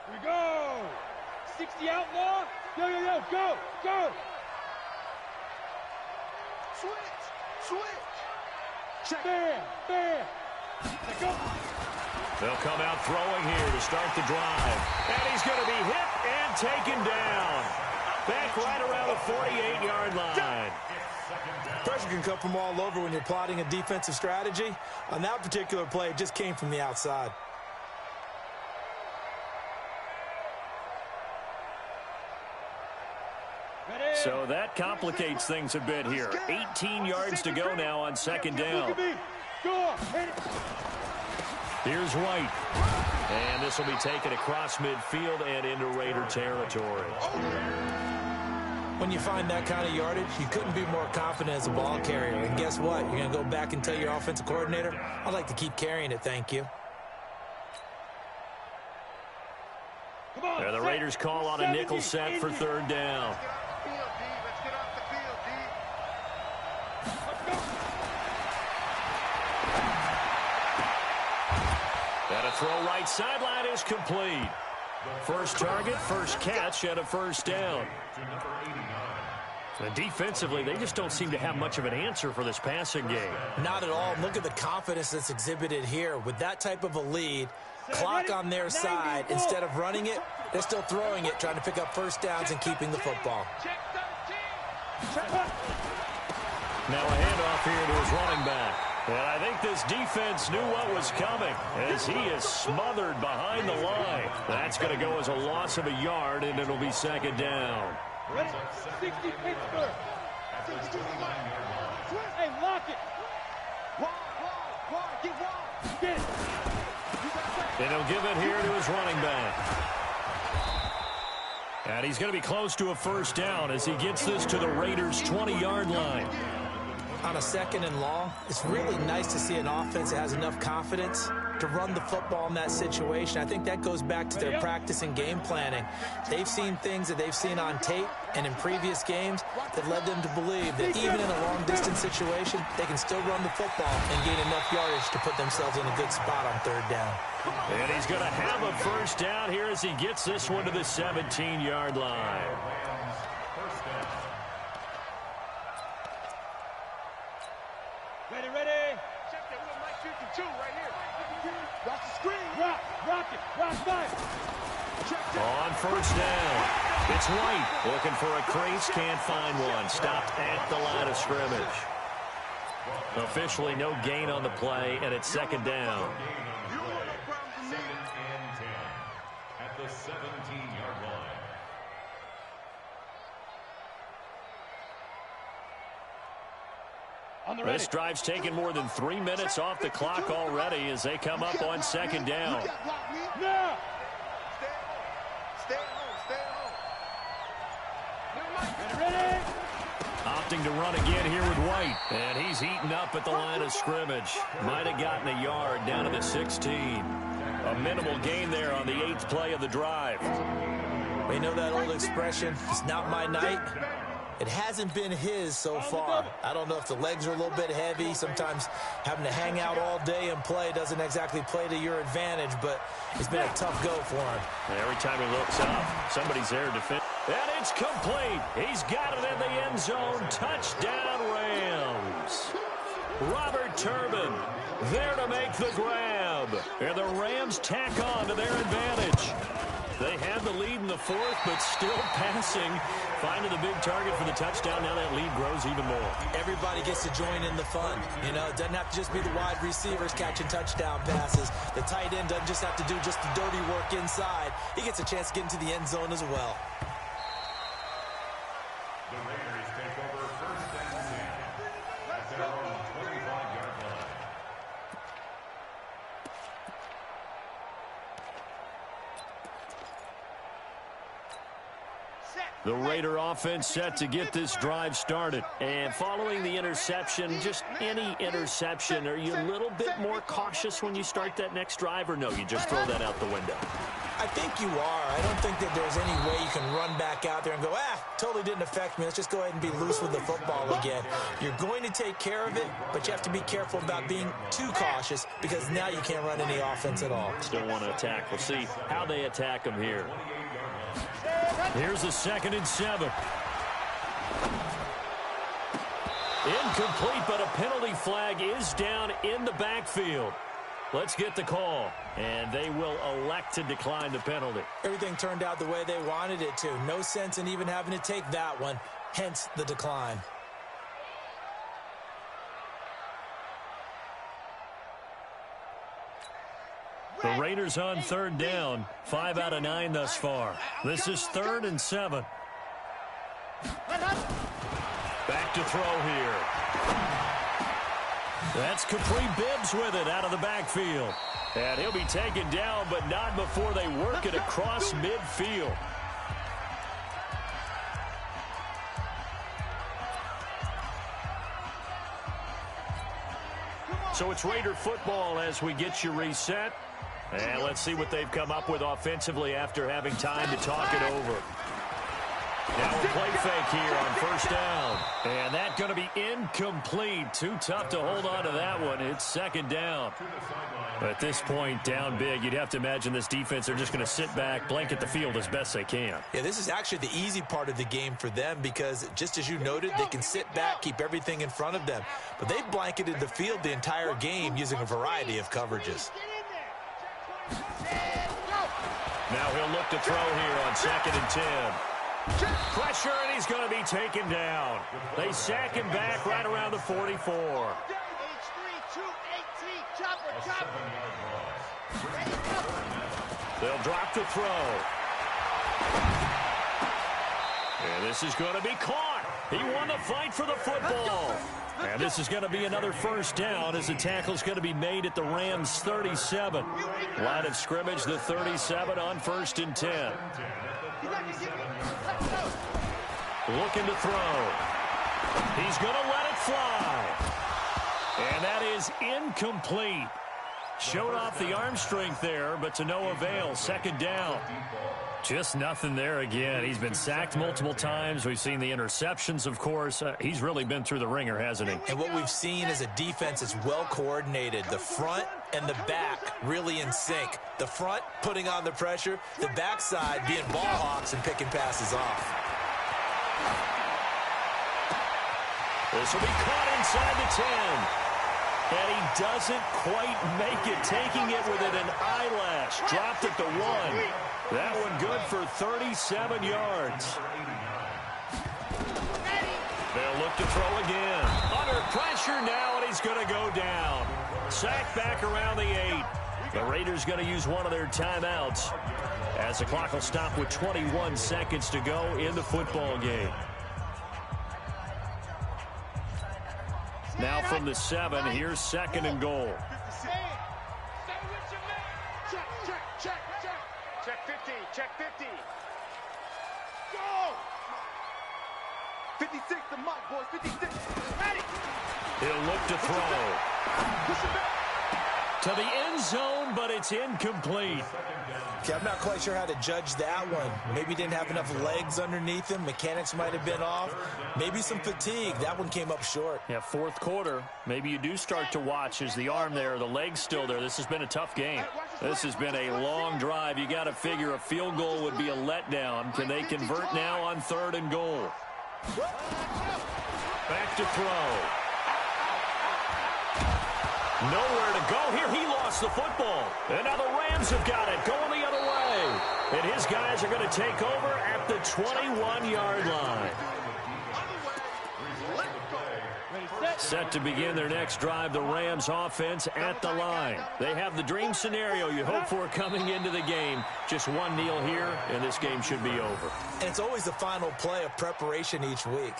Here we go. 60 outlaw. Go. Switch. Check. Bam. Let go. They'll come out throwing here to start the drive. And he's going to be hit and taken down. Back right around the 48-yard line. Pressure can come from all over when you're plotting a defensive strategy. On that particular play, it just came from the outside. So that complicates things a bit here. 18 yards to go now on 2nd down. Here's White. And this will be taken across midfield and into Raider territory. When you find that kind of yardage, you couldn't be more confident as a ball carrier. And guess what? You're going to go back and tell your offensive coordinator, I'd like to keep carrying it, thank you. There, the Raiders call on a nickel set for 3rd down. And a throw right sideline is complete. First target, first catch, and a 1st down. And defensively, they just don't seem to have much of an answer for this passing game. Not at all. Look at the confidence that's exhibited here. With that type of a lead, clock on their side, instead of running it, they're still throwing it, trying to pick up 1st downs and keeping the football. Now a handoff here to his running back. And I think this defense knew what was coming as he is smothered behind the line. That's going to go as a loss of a yard, and it'll be 2nd down. Ready? 60 Pittsburgh. Hey, lock it. Get it. And he'll give it here to his running back. And he's going to be close to a 1st down as he gets this to the Raiders' 20-yard line. On a 2nd and long, it's really nice to see an offense that has enough confidence to run the football in that situation. I think that goes back to their practice and game planning. They've seen things that they've seen on tape and in previous games that led them to believe that even in a long-distance situation, they can still run the football and gain enough yardage to put themselves in a good spot on 3rd down. And he's going to have a 1st down here as he gets this one to the 17-yard line. Ready. Check that with Mike 52 right here. Watch the screen. Rock it. Rock Mike. On 1st down, it's White looking for a crease, can't find one. Stopped at the line of scrimmage. Officially no gain on the play, and it's 2nd down. 2nd and 10 at the 17-yard line. This drive's taken more than 3 minutes off the clock already as they come up on 2nd down. Now. Stay at home. Ready. Opting to run again here with White. And he's eaten up at the line of scrimmage. Might have gotten a yard down to the 16. A minimal gain there on the 8th play of the drive. We know that old expression, it's not my night. It hasn't been his so far. I don't know if the legs are a little bit heavy. Sometimes having to hang out all day and play doesn't exactly play to your advantage, but it's been a tough go for him. Every time he looks up, somebody's there to defend. And it's complete. He's got it in the end zone. Touchdown, Rams. Robert Turbin there to make the grab. And the Rams tack on to their advantage. They had the lead in the 4th, but still passing. Finding the big target for the touchdown. Now that lead grows even more. Everybody gets to join in the fun. You know, it doesn't have to just be the wide receivers catching touchdown passes. The tight end doesn't just have to do just the dirty work inside. He gets a chance to get into the end zone as well. The Raiders take over 1st and 10 at their own 25-yard line. The Raider offense set to get this drive started. And following the interception, just any interception, are you a little bit more cautious when you start that next drive, or no, you just throw that out the window? I think you are. I don't think that there's any way you can run back out there and go, totally didn't affect me. Let's just go ahead and be loose with the football again. You're going to take care of it, but you have to be careful about being too cautious because now you can't run any offense at all. Still want to attack. We'll see how they attack them here. Here's a 2nd and 7. Incomplete, but a penalty flag is down in the backfield. Let's get the call, and they will elect to decline the penalty. Everything turned out the way they wanted it to. No sense in even having to take that one, hence the decline. The Raiders on 3rd down, 5 out of 9 thus far. This is 3rd and 7. Back to throw here. That's Capri Bibbs with it out of the backfield. And he'll be taken down, but not before they work it across midfield. So it's Raider football as we get you reset. And let's see what they've come up with offensively after having time to talk it over. Now a play fake here on 1st down. And that's going to be incomplete. Too tough to hold on to that one. It's 2nd down. At this point, down big, you'd have to imagine this defense are just going to sit back, blanket the field as best they can. Yeah, this is actually the easy part of the game for them because, just as you noted, they can sit back, keep everything in front of them. But they've blanketed the field the entire game using a variety of coverages. Now he'll look to throw here on 2nd and 10. Pressure, and he's going to be taken down. They sack him back right around the 44. They'll drop the throw. And this is going to be caught. He won the fight for the football. And this is going to be another 1st down as the tackle's going to be made at the Rams' 37. Line of scrimmage, the 37 on 1st and 10. Looking to throw. He's going to let it fly. And that is incomplete. Showed off the arm strength there, but to no avail. Second down. Just nothing there again. He's been sacked multiple times. We've seen the interceptions, of course. He's really been through the ringer, hasn't he? And what we've seen is a defense that's well coordinated. The front and the back really in sync. The front putting on the pressure. The backside being ball hawks and picking passes off. This will be caught inside the 10. And he doesn't quite make it, taking it within an eyelash. Dropped at the 1. That one good for 37 yards. They'll look to throw again. Under pressure now, and he's going to go down. Sacked back around the 8. The Raiders going to use one of their timeouts as the clock will stop with 21 seconds to go in the football game. Now from the 7, here's 2nd and goal. Check 50, check 50. Go! 56, the mic, boys, 56. Ready! He'll look to throw. Push it back. To the end zone, but it's incomplete. Okay, I'm not quite sure how to judge that one. Maybe didn't have enough legs underneath him. Mechanics might have been off. Maybe some fatigue. That one came up short. Yeah, fourth quarter. Maybe you do start to watch as the arm there, the leg's still there. This has been a tough game. This has been a long drive. You got to figure a field goal would be a letdown. Can they convert now on 3rd and goal? Back to throw. Nowhere to go here. He lost the football. And now the Rams have got it, going the other way. And his guys are going to take over at the 21-yard line. Set to begin their next drive, the Rams offense at the line. They have the dream scenario you hope for coming into the game. Just one kneel here, and this game should be over. And it's always the final play of preparation each week.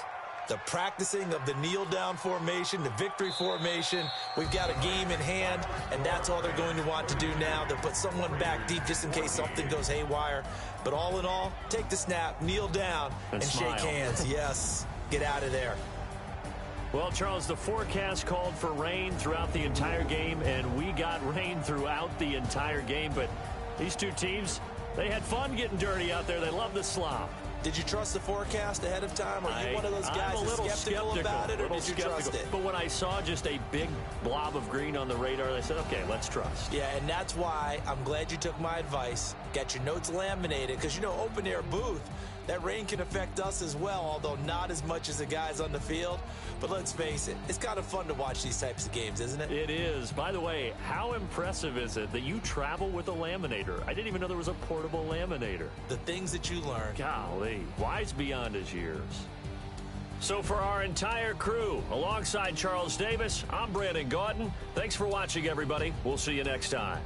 The practicing of the kneel-down formation, the victory formation. We've got a game in hand, and that's all they're going to want to do now. They'll put someone back deep just in case something goes haywire. But all in all, take the snap, kneel down, and shake hands. Yes, get out of there. Well, Charles, the forecast called for rain throughout the entire game, and we got rain throughout the entire game. But these two teams, they had fun getting dirty out there. They love the slop. Did you trust the forecast ahead of time? Are you one of those guys that's skeptical about it, or did you trust it? But when I saw just a big blob of green on the radar, I said, okay, let's trust. Yeah, and that's why I'm glad you took my advice. Get your notes laminated, because, you know, open-air booth, that rain can affect us as well, although not as much as the guys on the field. But let's face it, it's kind of fun to watch these types of games, isn't it? It is. By the way, how impressive is it that you travel with a laminator? I didn't even know there was a portable laminator. The things that you learn. Golly, wise beyond his years. So for our entire crew, alongside Charles Davis, I'm Brandon Gaudin. Thanks for watching, everybody. We'll see you next time.